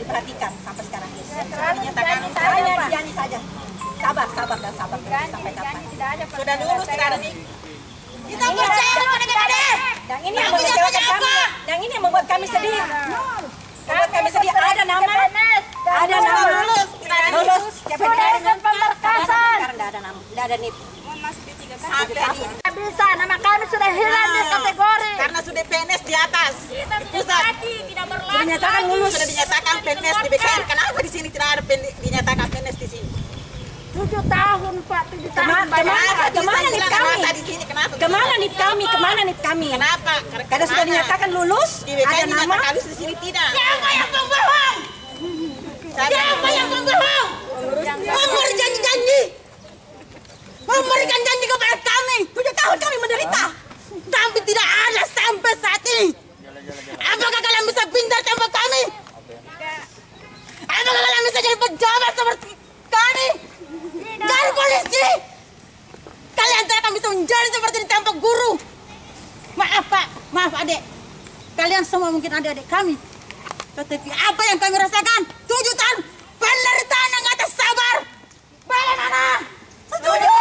diperhatikan sampai sekarang ini. Hanya janji saja. Sabar dan sabar sampai kapan? Sudah lulus sekarang ini. Kita percaya kepada KPD. Dan ini yang mengecewakan kami. Yang ini yang membuat kami sedih. Membuat kami sedih. Ada nama lulus KPD dengan pemberkasan. Sekarang tidak ada nama, tidak ada NIP. Bisa, nama kami sudah hilang di kategori. Karena sudah PNS di atas. Pusat tidak berlaku. Sudah dinyatakan lulus. Sudah dinyatakan PNS di BKN. Kenapa di sini tidak ada dinyatakan PNS di sini? 7 tahun Pak, 7 tahun. Kemana NIP kami? Kemana NIP kami? Kenapa? Karena sudah dinyatakan lulus. Di BKN dinyatakan lulus, di sini tidak. Siapa yang membohong? Siapa yang membohong? Memberi janji-janji. Memberikan janji kepada kami. 7 tahun kami menderita. Tapi tidak ada sampai saat ini. Apakah kalian bisa pintar tanpa kami? Apakah kalian bisa jadi pejabat seperti kami? Dari polisi. Kalian tidak akan bisa menjadi seperti ini tanpa guru. Maaf Pak, maaf Adik. Kalian semua mungkin adik-adik kami. Tetapi apa yang kami rasakan? 7 tahun penderitaan yang gak sabar. Bagaimana? Setuju!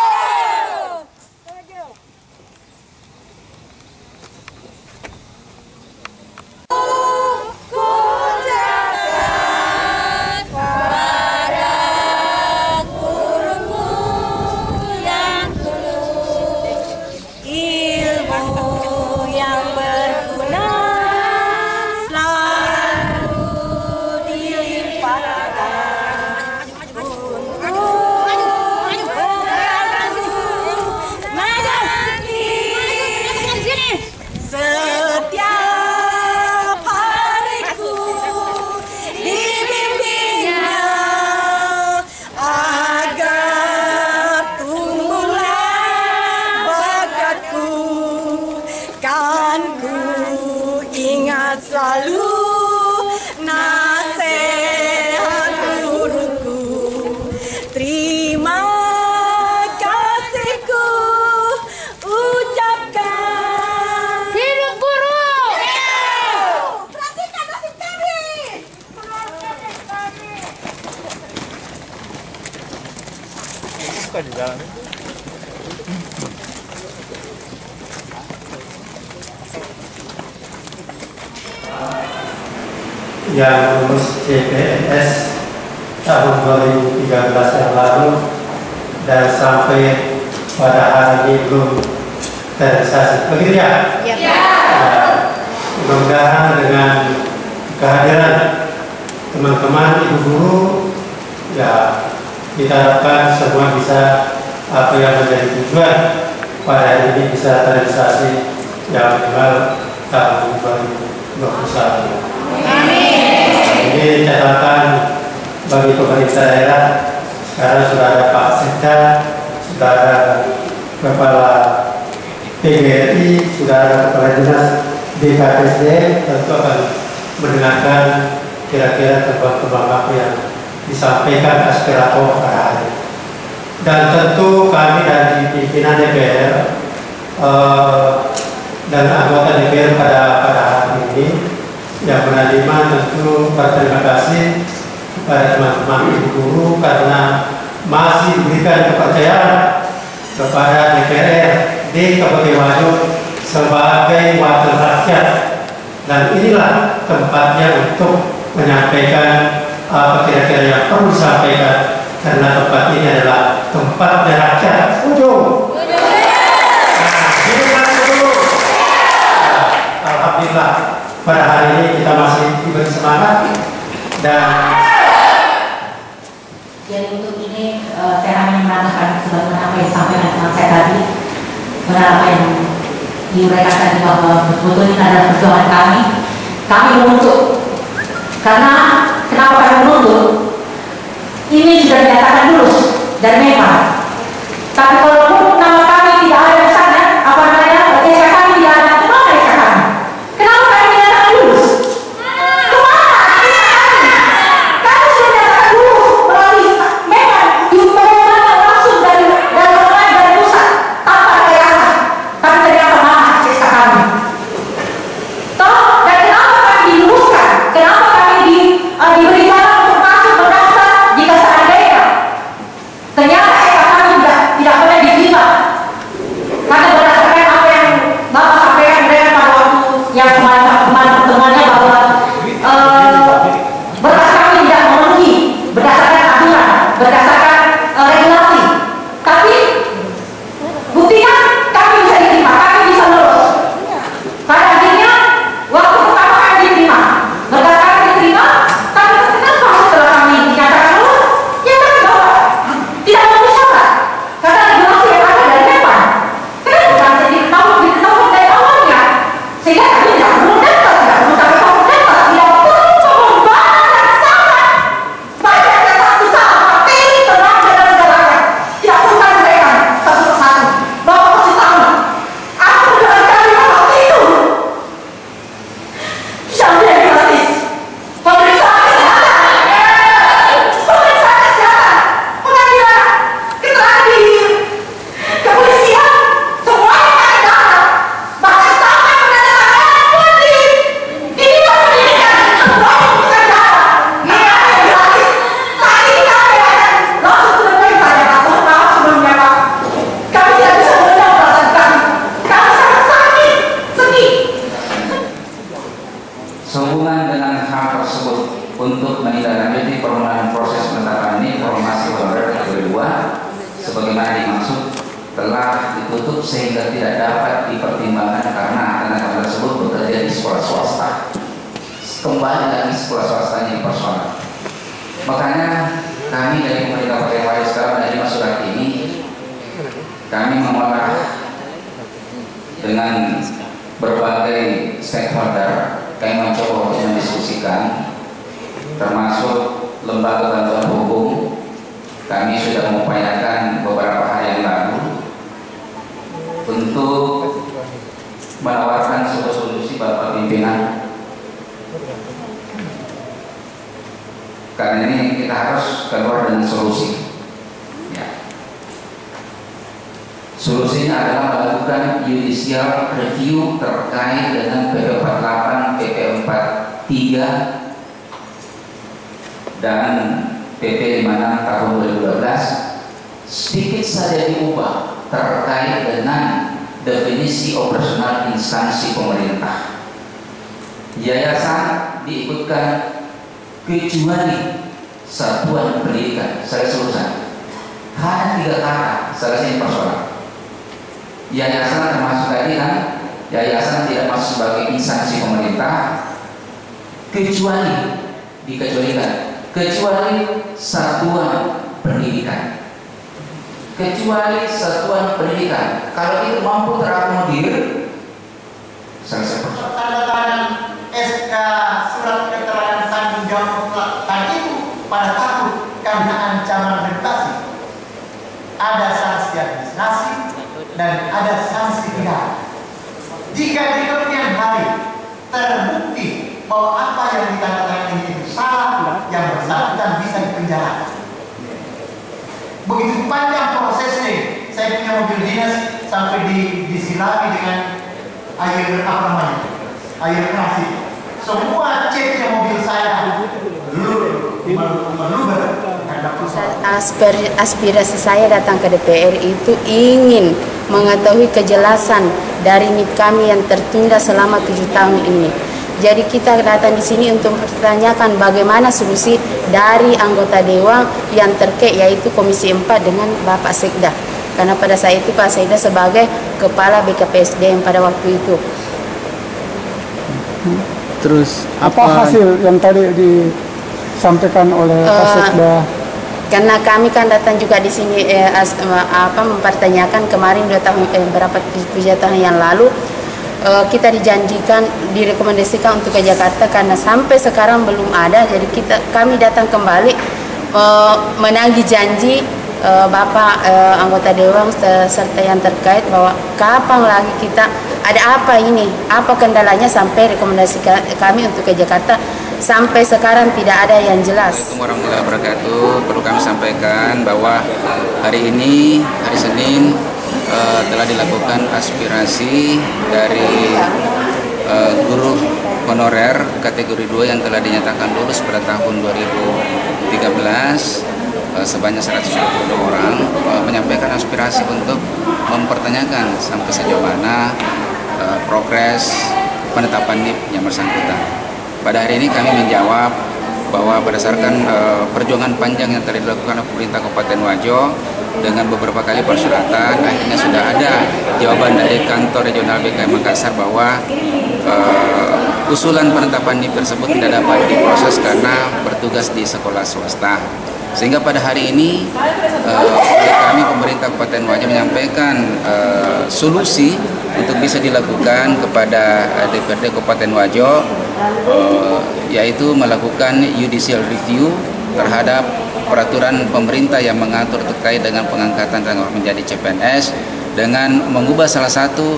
Selalu nasihat guruku, terima kasihku ucapkan. Hidup guru! Perhatikan nasib kami. Bukan di jalan. Yang lulus CPNS tahun 2013 yang lalu dan sampai pada hari ini belum terrealisasi. Begitu ya? Ya. Nah, mudah-mudahan dengan kehadiran teman-teman ibu guru, ya kita harapkan semua bisa apa yang menjadi tujuan pada hari ini bisa terrealisasi yang minimal tahun 2021. Ini catatan bagi pemerintah daerah. Sekarang sudah ada Pak Sekda, sudah ada Kepala PGRI, sudah ada Kepala Dinas BKPSD, tentu akan mendengarkan kira-kira temuan-temuan apa yang disampaikan aspirator pada hari. Dan tentu kami dari pimpinan DPR dan anggota DPR pada hari ini yang menerima tentu berterima kasih kepada teman-teman ibu guru karena masih diberikan kepercayaan kepada DPRD Kabupaten Wajo sebagai wakil rakyat, dan inilah tempatnya untuk menyampaikan apa kira-kira yang perlu disampaikan karena tempat ini adalah tempatnya rakyat. Setuju? Alhamdulillah pada hari ini kita masih diberi semangat dan jadi untuk ini saya hanya mengatakan sebagaimana apa yang disampaikan teman saya tadi, benar apa yang diuraikan tadi bahwa betul ini adalah perjuangan kami menuntut. Karena kenapa kami menuntut? Ini sudah dinyatakan lulus dan memang, tapi kalau nama kami tidak ada di sana, apa namanya, SK kami tidak ada, kemana SK kami? Kenapa kami dinyatakan lulus? Kemana? Kami sudah dinyatakan lulus melalui memang diumumkan langsung dari online dari pusat tanpa rekayasa, tapi ternyata mana SK kami? Toh, dan kenapa kami diluluskan? Kenapa kami diberikan untuk menindaklanjuti permohonan proses penetapan NIP formasi honorer kategori 2 sebagaimana dimaksud telah ditutup sehingga tidak dapat dipertimbangkan karena tenaga tersebut bekerja di sekolah swasta. Kembali lagi sekolah swasta ini persoalan. Makanya kami dari pemerintah Kabupaten Wajo setelah menerima surat ini, kami mengolah dengan berbagai stakeholder. Kami mencoba untuk mendiskusikan, termasuk lembaga bantuan hukum. Kami sudah mengupayakan beberapa hari yang lalu untuk menawarkan sebuah solusi Bapak pimpinan. Karena ini kita harus keluar dengan solusi. Ya. Solusinya adalah melakukan judicial review terkait dengan PP 48, PP 43 dan PP 56 tahun 2012 sedikit saja diubah terkait dengan definisi operasional instansi pemerintah. Yayasan diikutkan kecuali satuan pendidikan. Saya selesai. Hanya 3 kata. Saya ini persoalan. Yayasan termasuk tadi kan? Yayasan tidak masuk sebagai instansi pemerintah kecuali dikecualikan. Kecuali satuan pendidikan. Kecuali satuan pendidikan. Kalau itu mampu terakomodir, selesai persoalan. Tanda tangan SK surat keterangan tanggung jawab tadi itu pada takut karena ancaman reputasi. Ada sanksi administrasi dan ada sanksi pidana. Jika di kemudian hari terbukti bahwa apa yang ditandatangani itu salah, yang bersangkutan bisa dipenjara. Begitu panjang prosesnya. Saya punya mobil dinas sampai disilami dengan air air keras. Semua ceknya mobil saya aspirasi saya datang ke DPR itu ingin mengetahui kejelasan dari NIP kami yang tertunda selama 7 tahun ini. Jadi kita datang di sini untuk mempertanyakan bagaimana solusi dari anggota dewan yang terkait yaitu Komisi 4 dengan Bapak Sekda. Karena pada saat itu Pak Sekda sebagai Kepala BKPSDM pada waktu itu. Terus apa hasil yang tadi disampaikan oleh Pak Sekda? Karena kami kan datang juga di sini mempertanyakan kemarin 2 tahun 3 tahun yang lalu kita dijanjikan direkomendasikan untuk ke Jakarta karena sampai sekarang belum ada. Jadi kami datang kembali menagih janji Bapak anggota dewan serta yang terkait bahwa kapan lagi kita ada apa ini, apa kendalanya sampai rekomendasi kami untuk ke Jakarta sampai sekarang tidak ada yang jelas. Assalamualaikum warahmatullahi wabarakatuh. Perlu kami sampaikan bahwa hari ini, hari Senin, telah dilakukan aspirasi dari guru honorer kategori 2 yang telah dinyatakan lulus pada tahun 2013 sebanyak 122 orang menyampaikan aspirasi untuk mempertanyakan sampai sejauh mana progres penetapan NIP yang bersangkutan. Pada hari ini kami menjawab bahwa berdasarkan perjuangan panjang yang telah dilakukan oleh pemerintah Kabupaten Wajo dengan beberapa kali persyaratan, akhirnya sudah ada jawaban dari kantor regional BKM Makassar bahwa usulan penetapan NIP tersebut tidak dapat diproses karena bertugas di sekolah swasta. Sehingga pada hari ini oleh kami pemerintah Kabupaten Wajo menyampaikan solusi untuk bisa dilakukan kepada DPRD Kabupaten Wajo, yaitu melakukan judicial review terhadap peraturan pemerintah yang mengatur terkait dengan pengangkatan menjadi CPNS dengan mengubah salah satu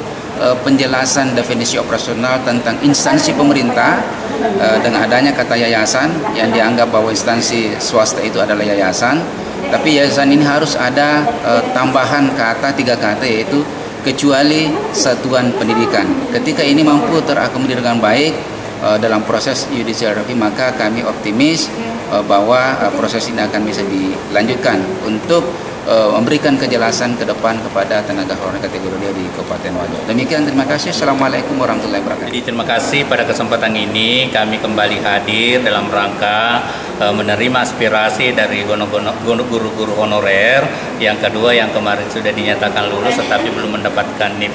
penjelasan definisi operasional tentang instansi pemerintah dengan adanya kata yayasan yang dianggap bahwa instansi swasta itu adalah yayasan, tapi yayasan ini harus ada tambahan kata 3 kata yaitu kecuali satuan pendidikan. Ketika ini mampu terakomodir dengan baik dalam proses judicial review, maka kami optimis bahwa proses ini akan bisa dilanjutkan untuk memberikan kejelasan ke depan kepada tenaga honorer kategori 2 di Kabupaten Wajo. Demikian, terima kasih. Assalamualaikum warahmatullahi wabarakatuh. Jadi terima kasih pada kesempatan ini kami kembali hadir dalam rangka menerima aspirasi dari guru-guru honorer yang kedua yang kemarin sudah dinyatakan lulus tetapi belum mendapatkan NIP.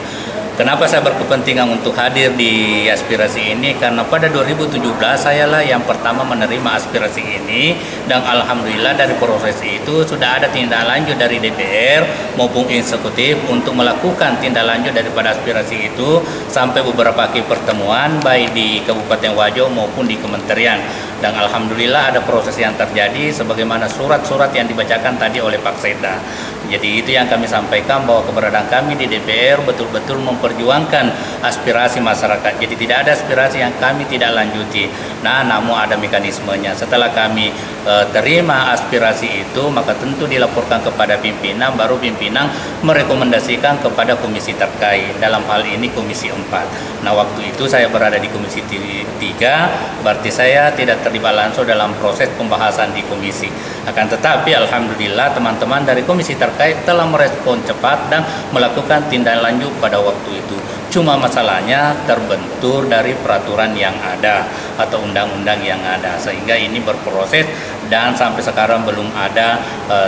Kenapa saya berkepentingan untuk hadir di aspirasi ini? Karena pada 2017 saya lah yang pertama menerima aspirasi ini, dan alhamdulillah dari proses itu sudah ada tindak lanjut dari DPR maupun eksekutif untuk melakukan tindak lanjut daripada aspirasi itu sampai beberapa kali pertemuan baik di Kabupaten Wajo maupun di kementerian. Dan alhamdulillah ada proses yang terjadi sebagaimana surat-surat yang dibacakan tadi oleh Pak Seda. Jadi itu yang kami sampaikan, bahwa keberadaan kami di DPR betul-betul memperjuangkan aspirasi masyarakat. Jadi tidak ada aspirasi yang kami tidak lanjuti. Nah, namun ada mekanismenya. Setelah kami terima aspirasi itu, maka tentu dilaporkan kepada pimpinan, baru pimpinan merekomendasikan kepada komisi terkait. Dalam hal ini komisi 4. Nah, waktu itu saya berada di komisi 3, berarti saya tidak terlibat langsung dalam proses pembahasan di komisi. Akan tetapi alhamdulillah teman-teman dari komisi terkait telah merespon cepat dan melakukan tindak lanjut pada waktu itu. Cuma masalahnya terbentur dari peraturan yang ada atau undang-undang yang ada, sehingga ini berproses dan sampai sekarang belum ada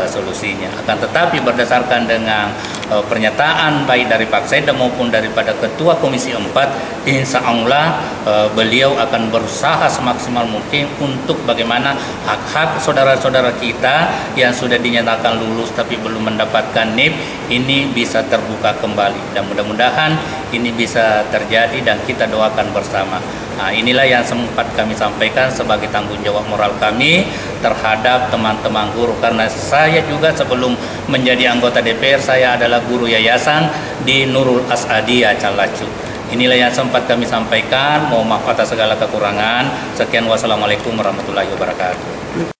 solusinya. Akan tetapi berdasarkan dengan pernyataan baik dari Pak Seda maupun daripada Ketua Komisi 4, insya Allah beliau akan berusaha semaksimal mungkin untuk bagaimana hak-hak saudara-saudara kita yang sudah dinyatakan lulus tapi belum mendapatkan NIP ini bisa terbuka kembali, dan mudah-mudahan ini bisa terjadi dan kita doakan bersama. Nah, inilah yang sempat kami sampaikan sebagai tanggung jawab moral kami terhadap teman-teman guru, karena saya juga sebelum menjadi anggota DPR saya adalah guru yayasan di Nurul Asadiyah Calacu. Inilah yang sempat kami sampaikan. Mohon maaf atas segala kekurangan. Sekian, wassalamualaikum warahmatullahi wabarakatuh.